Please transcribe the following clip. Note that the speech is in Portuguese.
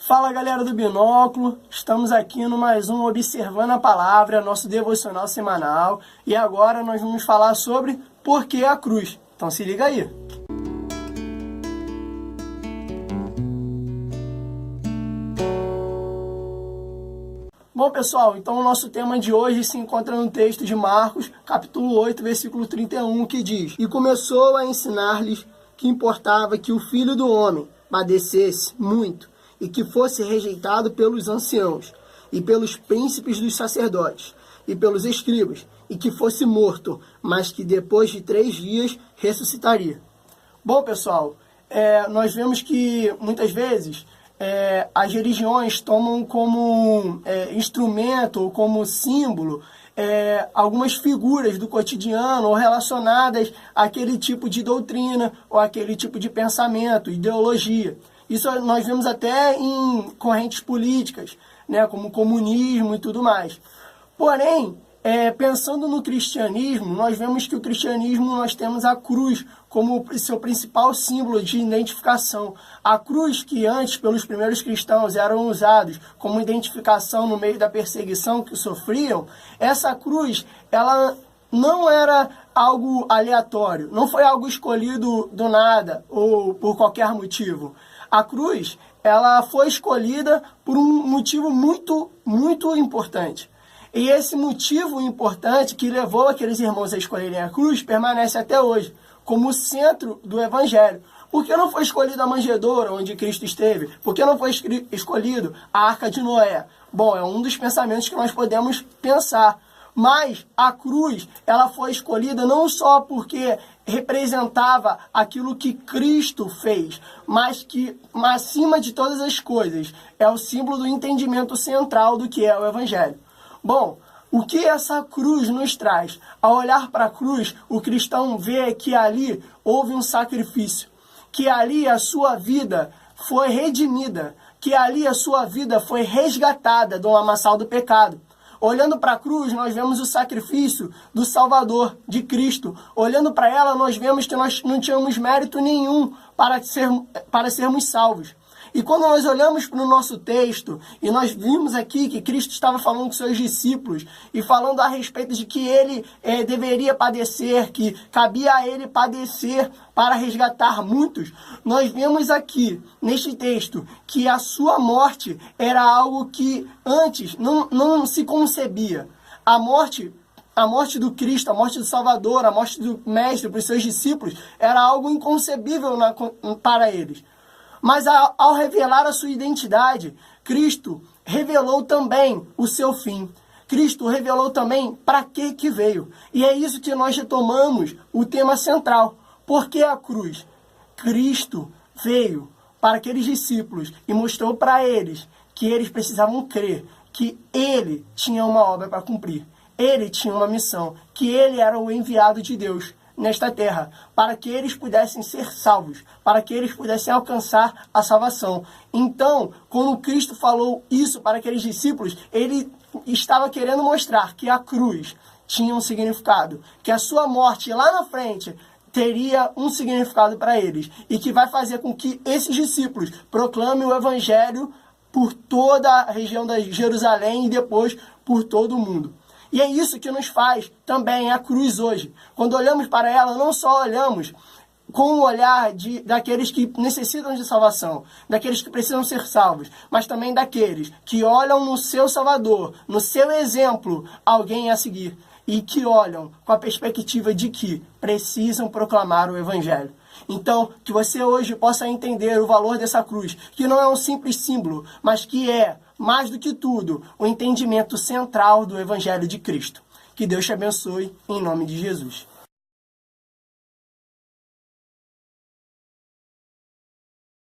Fala galera do Binóculo, estamos aqui no mais um Observando a Palavra, nosso devocional semanal, e agora nós vamos falar sobre por que a cruz. Então se liga aí. Bom pessoal, então o nosso tema de hoje se encontra no texto de Marcos, capítulo 8, versículo 31, que diz: E começou a ensinar-lhes que importava que o Filho do Homem padecesse muito, e que fosse rejeitado pelos anciãos, e pelos príncipes dos sacerdotes, e pelos escribas, e que fosse morto, mas que depois de 3 dias ressuscitaria. Bom, pessoal, nós vemos que muitas vezes as religiões tomam como instrumento ou como símbolo algumas figuras do cotidiano ou relacionadas àquele tipo de doutrina ou àquele tipo de pensamento, ideologia. Isso nós vemos até em correntes políticas, né, como o comunismo e tudo mais. Porém, pensando no cristianismo, nós vemos que o cristianismo nós temos a cruz como seu principal símbolo de identificação. A cruz que antes, pelos primeiros cristãos, eram usados como identificação no meio da perseguição que sofriam, essa cruz, ela não era algo aleatório, não foi algo escolhido do nada ou por qualquer motivo. A cruz, ela foi escolhida por um motivo muito, muito importante. E esse motivo importante que levou aqueles irmãos a escolherem a cruz permanece até hoje, como o centro do Evangelho. Por que não foi escolhida a manjedoura onde Cristo esteve? Por que não foi escolhido a Arca de Noé? Bom, é um dos pensamentos que nós podemos pensar. Mas a cruz, ela foi escolhida não só porque representava aquilo que Cristo fez, mas que, acima de todas as coisas, é o símbolo do entendimento central do que é o Evangelho. Bom, o que essa cruz nos traz? Ao olhar para a cruz, o cristão vê que ali houve um sacrifício, que ali a sua vida foi redimida, que ali a sua vida foi resgatada do lamaçal do pecado. Olhando para a cruz, nós vemos o sacrifício do Salvador, de Cristo. Olhando para ela, nós vemos que nós não tínhamos mérito nenhum para sermos salvos. E quando nós olhamos para o nosso texto, e nós vimos aqui que Cristo estava falando com seus discípulos, e falando a respeito de que ele deveria padecer, que cabia a ele padecer para resgatar muitos, nós vemos aqui, neste texto, que a sua morte era algo que antes não se concebia. A morte do Cristo, a morte do Salvador, a morte do Mestre para os seus discípulos, era algo inconcebível para eles. Mas ao revelar a sua identidade, Cristo revelou também o seu fim. Cristo revelou também para que veio. E é isso que nós retomamos o tema central. Por que a cruz? Cristo veio para aqueles discípulos e mostrou para eles que eles precisavam crer que ele tinha uma obra para cumprir. Ele tinha uma missão, que ele era o enviado de Deus nesta terra, para que eles pudessem ser salvos, para que eles pudessem alcançar a salvação. Então, quando Cristo falou isso para aqueles discípulos, ele estava querendo mostrar que a cruz tinha um significado, que a sua morte lá na frente teria um significado para eles, e que vai fazer com que esses discípulos proclamem o Evangelho por toda a região de Jerusalém e depois por todo o mundo. E é isso que nos faz também a cruz hoje. Quando olhamos para ela, não só olhamos com o olhar daqueles que necessitam de salvação, daqueles que precisam ser salvos, mas também daqueles que olham no seu Salvador, no seu exemplo, alguém a seguir, e que olham com a perspectiva de que precisam proclamar o Evangelho. Então, que você hoje possa entender o valor dessa cruz, que não é um simples símbolo, mas que é, mais do que tudo, o entendimento central do Evangelho de Cristo. Que Deus te abençoe, em nome de Jesus.